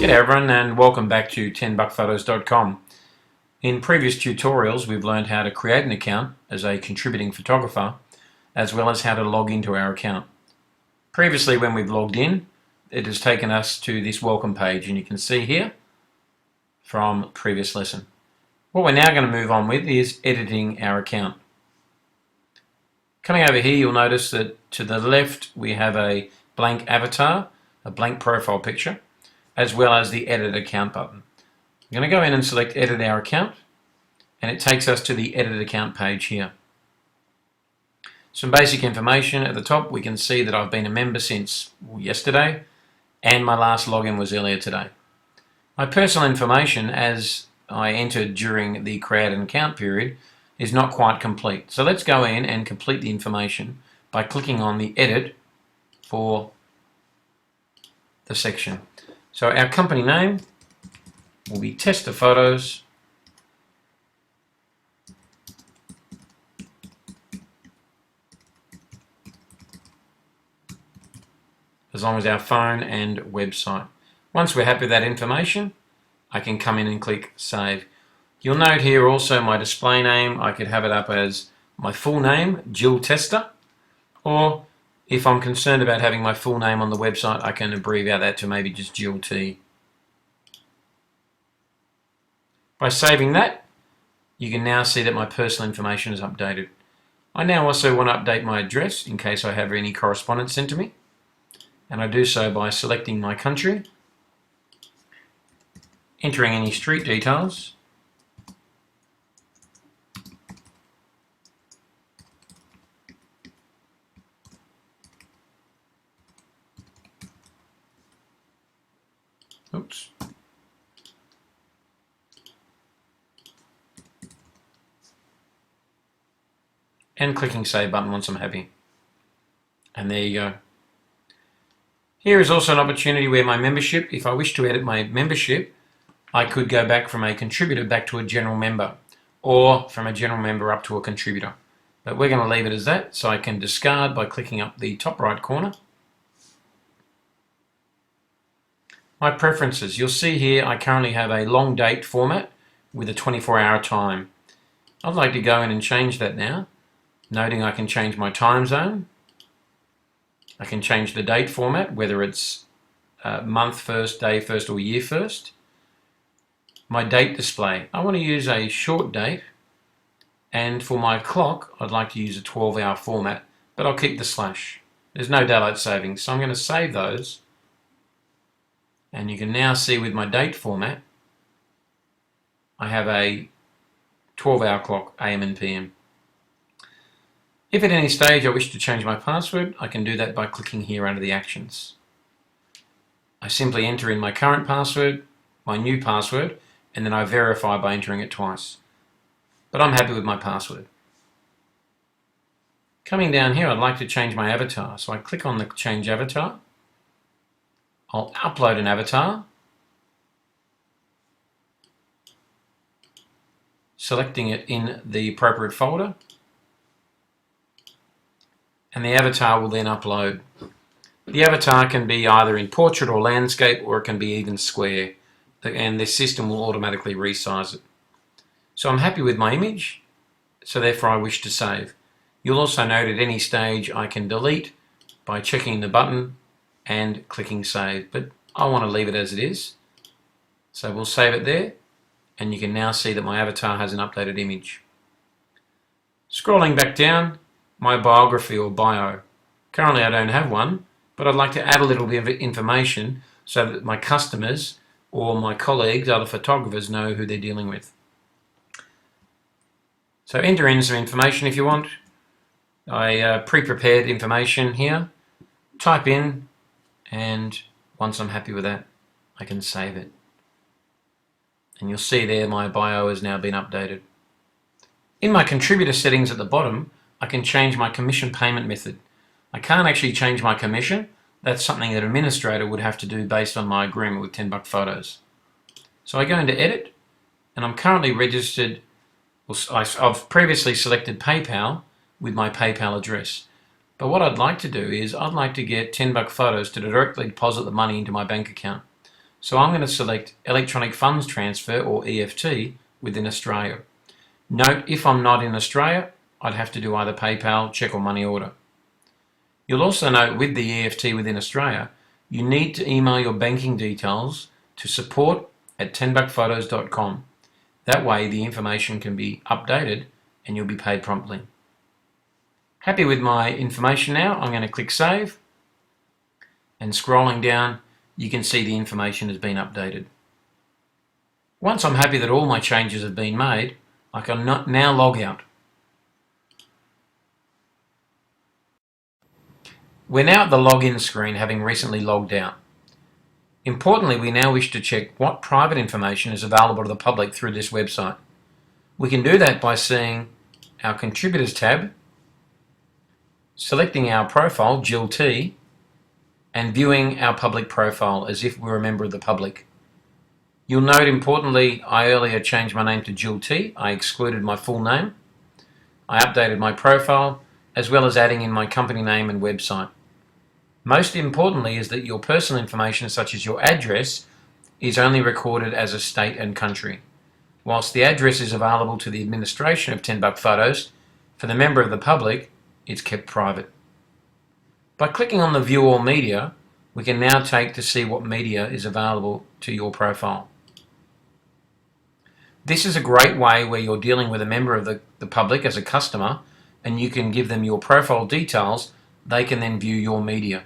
G'day everyone and welcome back to TenBuckPhotos.com. In previous tutorials we've learned how to create an account as a contributing photographer as well as how to log into our account. Previously when we've logged in it has taken us to this welcome page and you can see here from previous lesson. What we're now going to move on with is editing our account. Coming over here you'll notice that to the left we have a blank avatar, a blank profile picture, as well as the Edit Account button. I'm going to go in and select Edit Our Account, and it takes us to the Edit Account page here. Some basic information at the top. We can see that I've been a member since yesterday, and my last login was earlier today. My personal information, as I entered during the Create an Account period, is not quite complete. So let's go in and complete the information by clicking on the Edit for the section. So our company name will be Tester Photos. As long as our phone and website. Once we're happy with that information, I can come in and click Save. You'll note here also my display name. I could have it up as my full name, Jill Tester, or if I'm concerned about having my full name on the website, I can abbreviate that to maybe just Jill T. By saving that, you can now see that my personal information is updated. I now also want to update my address in case I have any correspondence sent to me. And I do so by selecting my country, entering any street details, oops. And clicking Save button once I'm happy. And there you go. Here is also an opportunity where my membership, if I wish to edit my membership, I could go back from a contributor back to a general member, or from a general member up to a contributor. But we're going to leave it as that, so I can discard by clicking up the top right corner. My preferences. You'll see here I currently have a long date format with a 24-hour time. I'd like to go in and change that now, noting I can change my time zone. I can change the date format, whether it's month first, day first, or year first. My date display. I want to use a short date, and for my clock I'd like to use a 12-hour format, but I'll keep the slash. There's no daylight savings, so I'm going to save those. And you can now see with my date format, I have a 12-hour clock, AM and PM. If at any stage I wish to change my password, I can do that by clicking here under the actions. I simply enter in my current password, my new password, and then I verify by entering it twice. But I'm happy with my password. Coming down here, I'd like to change my avatar. So I click on the Change Avatar. I'll upload an avatar, selecting it in the appropriate folder, and the avatar will then upload. The avatar can be either in portrait or landscape, or it can be even square, and the system will automatically resize it. So I'm happy with my image, so therefore I wish to save. You'll also note at any stage I can delete by checking the button and clicking Save, but I want to leave it as it is. So we'll save it there, and you can now see that my avatar has an updated image. Scrolling back down, my biography or bio. Currently I don't have one, but I'd like to add a little bit of information so that my customers or my colleagues, other photographers, know who they're dealing with. So enter in some information if you want. I pre-prepared information here. Type in, and once I'm happy with that, I can save it. And you'll see there my bio has now been updated. In my contributor settings at the bottom, I can change my commission payment method. I can't actually change my commission. That's something that an administrator would have to do based on my agreement with TenBuckPhotos. So I go into Edit, and I'm currently registered. I've previously selected PayPal with my PayPal address. But what I'd like to do is I'd like to get TenBuckPhotos to directly deposit the money into my bank account. So I'm going to select Electronic Funds Transfer, or EFT, within Australia. Note, if I'm not in Australia, I'd have to do either PayPal, cheque or money order. You'll also note with the EFT within Australia, you need to email your banking details to support@TenBuckPhotos.com. That way the information can be updated and you'll be paid promptly. Happy with my information now, I'm going to click Save, and scrolling down you can see the information has been updated. Once I'm happy that all my changes have been made, I can now log out. We're now at the login screen, having recently logged out. Importantly, we now wish to check what private information is available to the public through this website. We can do that by seeing our Contributors tab, selecting our profile, Jill T, and viewing our public profile as if we were a member of the public. You'll note, importantly, I earlier changed my name to Jill T. I excluded my full name. I updated my profile, as well as adding in my company name and website. Most importantly is that your personal information, such as your address, is only recorded as a state and country. Whilst the address is available to the administration of TenBuckPhotos, for the member of the public, it's kept private. By clicking on the View All Media, we can now take to see what media is available to your profile. This is a great way where you're dealing with a member of the public as a customer, and you can give them your profile details. They can then view your media.